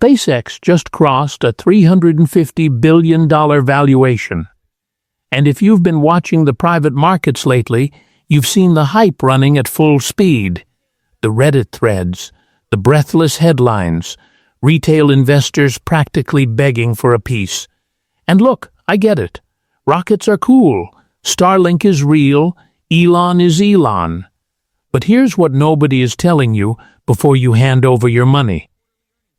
SpaceX just crossed a $350 billion valuation. And if you've been watching the private markets lately, you've seen the hype running at full speed. The Reddit threads, the breathless headlines, retail investors practically begging for a piece. And look, I get it. Rockets are cool. Starlink is real. Elon is Elon. But here's what nobody is telling you before you hand over your money.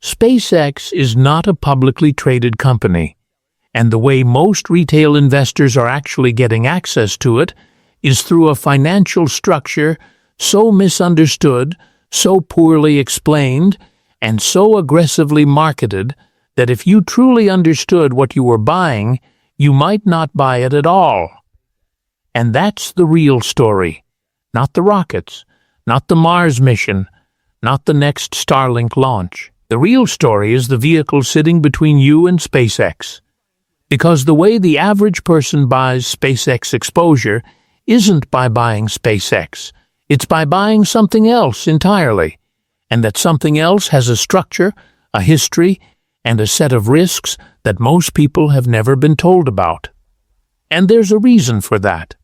SpaceX is not a publicly traded company, and the way most retail investors are actually getting access to it is through a financial structure so misunderstood, so poorly explained, and so aggressively marketed that if you truly understood what you were buying, you might not buy it at all. And that's the real story. Not the rockets, not the Mars mission, not the next Starlink launch. The real story is the vehicle sitting between you and SpaceX. Because the way the average person buys SpaceX exposure isn't by buying SpaceX. It's by buying something else entirely. And that something else has a structure, a history, and a set of risks that most people have never been told about. And there's a reason for that.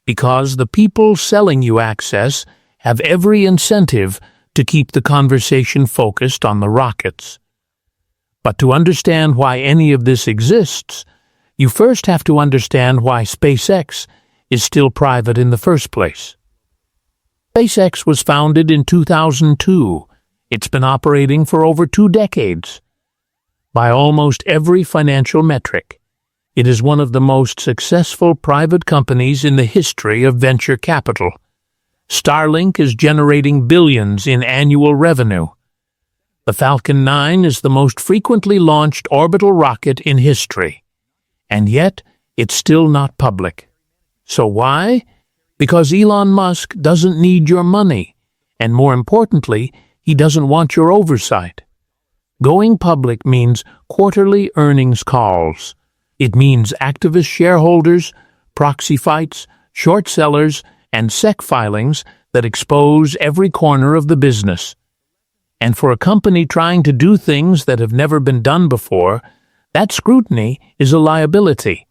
Because the people selling you access have every incentive to keep the conversation focused on the rockets. But to understand why any of this exists, you first have to understand why SpaceX is still private in the first place. SpaceX was founded in 2002. It's been operating for over 2 decades. By almost every financial metric, it is one of the most successful private companies in the history of venture capital. Starlink is generating billions in annual revenue. The Falcon 9 is the most frequently launched orbital rocket in history. And yet, it's still not public. So why? Because Elon Musk doesn't need your money. And more importantly, he doesn't want your oversight. Going public means quarterly earnings calls. It means activist shareholders, proxy fights, short sellers, and SEC filings that expose every corner of the business. And for a company trying to do things that have never been done before, that scrutiny is a liability.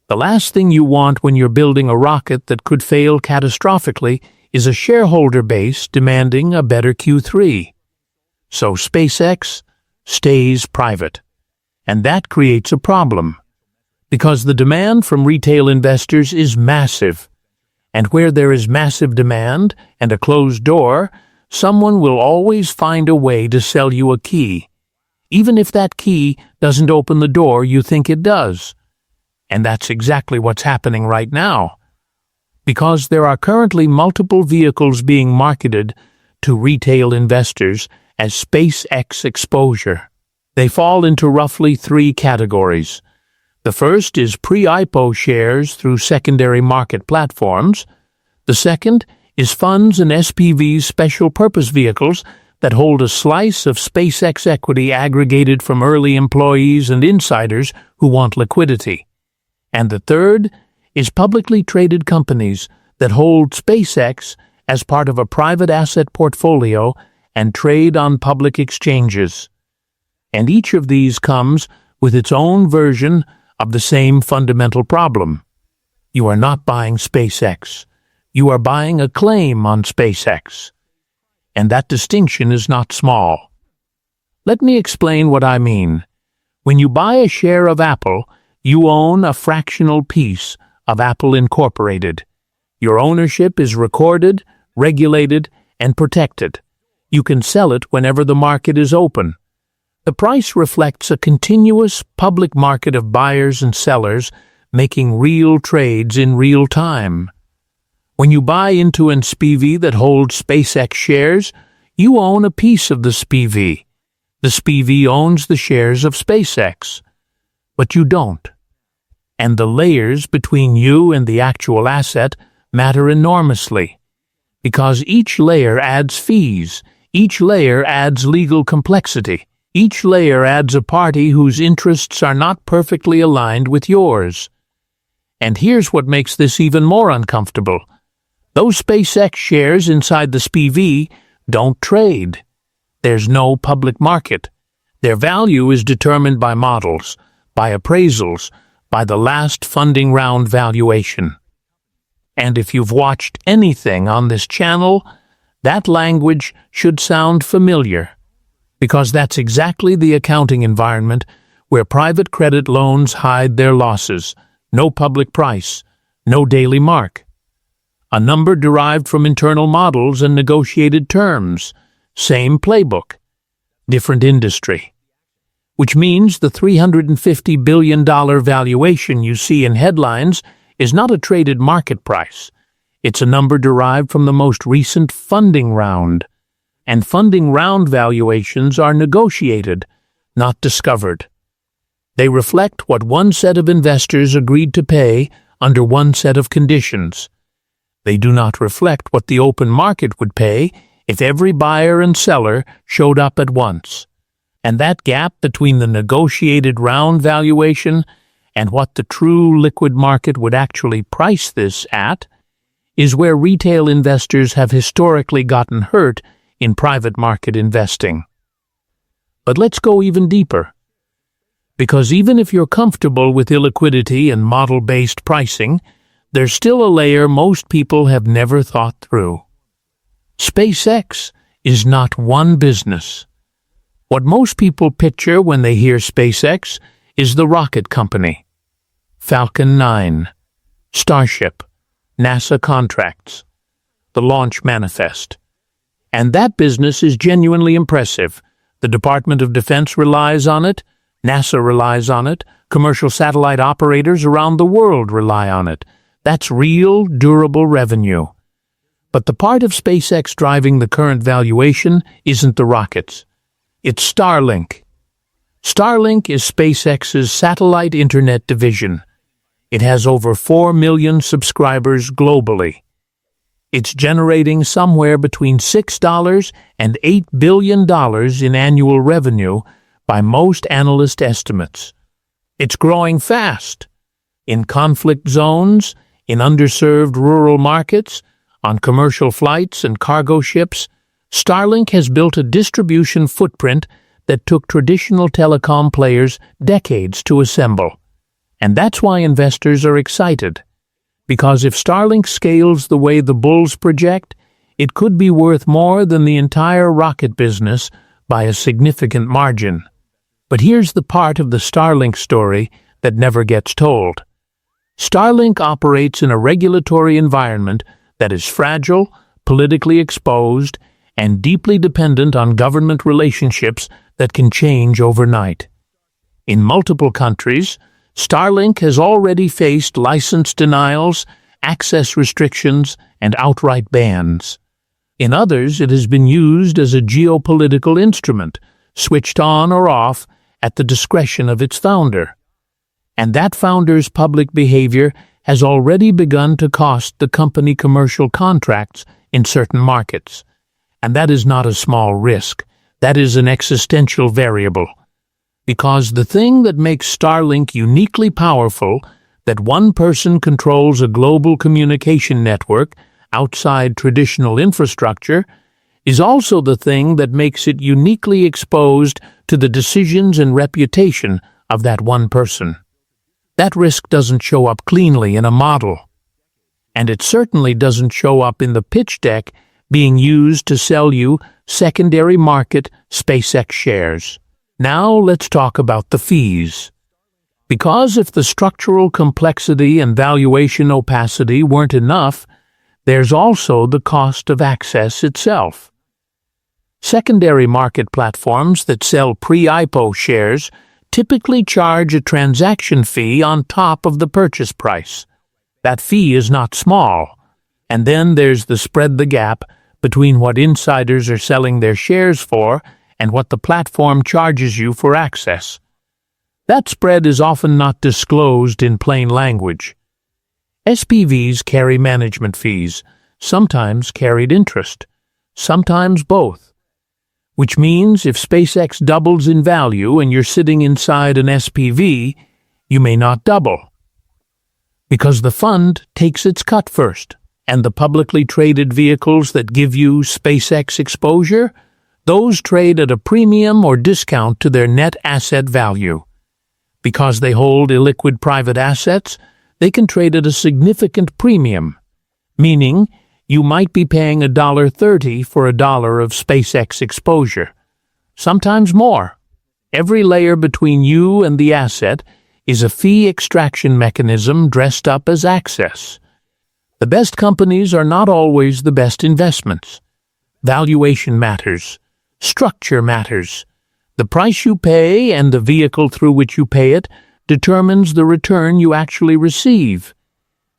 The last thing you want when you're building a rocket that could fail catastrophically is a shareholder base demanding a better Q3. So SpaceX stays private. And that creates a problem, because the demand from retail investors is massive. And where there is massive demand and a closed door, someone will always find a way to sell you a key, even if that key doesn't open the door you think it does. And that's exactly what's happening right now. Because there are currently multiple vehicles being marketed to retail investors as SpaceX exposure. They fall into roughly 3 categories. The first is pre-IPO shares through secondary market platforms. The second is funds and SPVs, special purpose vehicles that hold a slice of SpaceX equity aggregated from early employees and insiders who want liquidity. And the third is publicly traded companies that hold SpaceX as part of a private asset portfolio and trade on public exchanges. And each of these comes with its own version of the same fundamental problem. You are not buying SpaceX. You are buying a claim on SpaceX. And that distinction is not small. Let me explain what I mean. When you buy a share of Apple, you own a fractional piece of Apple Incorporated. Your ownership is recorded, regulated, and protected. You can sell it whenever the market is open. The price reflects a continuous public market of buyers and sellers making real trades in real time. When you buy into an SPV that holds SpaceX shares, you own a piece of the SPV. The SPV owns the shares of SpaceX. But you don't. And the layers between you and the actual asset matter enormously. Because each layer adds fees, each layer adds legal complexity. Each layer adds a party whose interests are not perfectly aligned with yours. And here's what makes this even more uncomfortable. Those SpaceX shares inside the SPV don't trade. There's no public market. Their value is determined by models, by appraisals, by the last funding round valuation. And if you've watched anything on this channel, that language should sound familiar, because that's exactly the accounting environment where private credit loans hide their losses. No public price, no daily mark. A number derived from internal models and negotiated terms. Same playbook, different industry. Which means the $350 billion valuation you see in headlines is not a traded market price. It's a number derived from the most recent funding round. And funding round valuations are negotiated, not discovered. They reflect what one set of investors agreed to pay under one set of conditions. They do not reflect what the open market would pay if every buyer and seller showed up at once. And that gap between the negotiated round valuation and what the true liquid market would actually price this at is where retail investors have historically gotten hurt in private market investing. But let's go even deeper. Because even if you're comfortable with illiquidity and model-based pricing, there's still a layer most people have never thought through. SpaceX is not one business. What most people picture when they hear SpaceX is the rocket company. Falcon 9, Starship, NASA contracts, the launch manifest. And that business is genuinely impressive. The Department of Defense relies on it, NASA relies on it, commercial satellite operators around the world rely on it. That's real, durable revenue. But the part of SpaceX driving the current valuation isn't the rockets. It's Starlink. Starlink is SpaceX's satellite internet division. It has over 4 million subscribers globally. It's generating somewhere between $6 and $8 billion in annual revenue by most analyst estimates. It's growing fast. In conflict zones, in underserved rural markets, on commercial flights and cargo ships, Starlink has built a distribution footprint that took traditional telecom players decades to assemble. And that's why investors are excited. Because if Starlink scales the way the bulls project, it could be worth more than the entire rocket business by a significant margin. But here's the part of the Starlink story that never gets told. Starlink operates in a regulatory environment that is fragile, politically exposed, and deeply dependent on government relationships that can change overnight. In multiple countries, Starlink has already faced license denials, access restrictions, and outright bans. In others, it has been used as a geopolitical instrument, switched on or off at the discretion of its founder. And that founder's public behavior has already begun to cost the company commercial contracts in certain markets. And that is not a small risk. That is an existential variable. Because the thing that makes Starlink uniquely powerful, that one person controls a global communication network outside traditional infrastructure, is also the thing that makes it uniquely exposed to the decisions and reputation of that one person. That risk doesn't show up cleanly in a model. And it certainly doesn't show up in the pitch deck being used to sell you secondary market SpaceX shares. Now let's talk about the fees. Because if the structural complexity and valuation opacity weren't enough, there's also the cost of access itself. Secondary market platforms that sell pre-IPO shares typically charge a transaction fee on top of the purchase price. That fee is not small. And then there's the spread the gap between what insiders are selling their shares for and what the platform charges you for access. That spread is often not disclosed in plain language. SPVs carry management fees, sometimes carried interest, sometimes both. Which means if SpaceX doubles in value and you're sitting inside an SPV, you may not double. Because the fund takes its cut first, and the publicly traded vehicles that give you SpaceX exposure Those trade at a premium or discount to their net asset value. Because they hold illiquid private assets, they can trade at a significant premium, meaning you might be paying $1.30 for $1 of SpaceX exposure, sometimes more. Every layer between you and the asset is a fee extraction mechanism dressed up as access. The best companies are not always the best investments. Valuation matters. Structure matters. The price you pay and the vehicle through which you pay it determines the return you actually receive.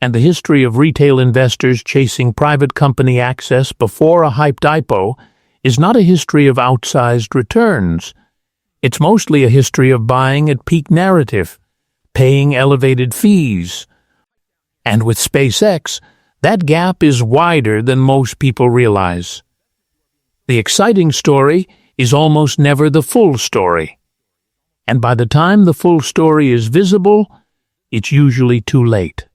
And the history of retail investors chasing private company access before a hyped IPO is not a history of outsized returns. It's mostly a history of buying at peak narrative, paying elevated fees. And with SpaceX, that gap is wider than most people realize. The exciting story is almost never the full story. And by the time the full story is visible, it's usually too late.